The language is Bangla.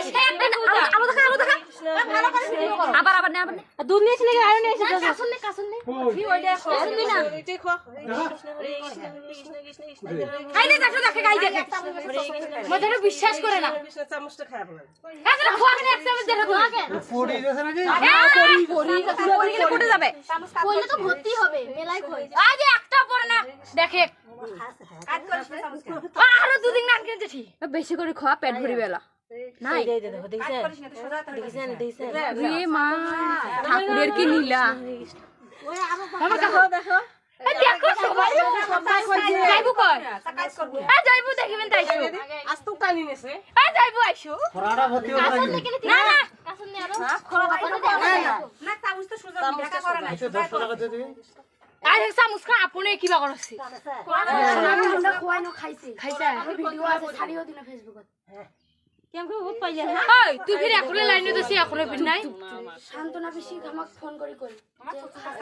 সে একদিন আলো দেখা ভালো করে ভিডিও করো আবার আবার নে দুধ নিয়েছ নাকি আয়ো নিয়েছ কাসুন নে কি ওইটা কাসুন না এটাই খা আই নে দেখো দেখে গাই দেখে মধ্যে বিশ্বাস করে না চামচটা খায় বলে এখন খোয়া কেন এক চামচ দেখো পড়ি গেছে নাকি পড়ি গেলে পড়ে যাবে কইলে তো ভর্তি হবে মেলাই কই আজ একটা পড়ে না দেখে কাজ করিস না চামচ আরো দুদিন না কিনতে ঠিক বেশি করে খাওয়া পেট ভরি বেলা নাই দে দে দেখো দেখছেন রে মা ঠাকুরের কি লীলা ওই আমার দেখো দেখো দেখো সবাই যাইবো কই কাজ করব যাইবো দেখিবেন তাইছো আজ তো টানি নেছে যাইবো আইছো খরাটা ভর্তি হবে না না কাসন নে আরো খরা না চামচ তো সোজা দেখা করে না 10 টাকা দে দিবি আরে চামচ খা আপনি কিবা করছি আমরা খোয়াই ন খাইছি ভিডিও আছে ছাড়িও দিনা ফেসবুকত কেমন বহুত পাইলে হ্যাঁ ওই তুই ফিরে একলে লাইনে দছি একলে বিন নাই শান্তনা বেশি আমাক ফোন করি আমার তো খাই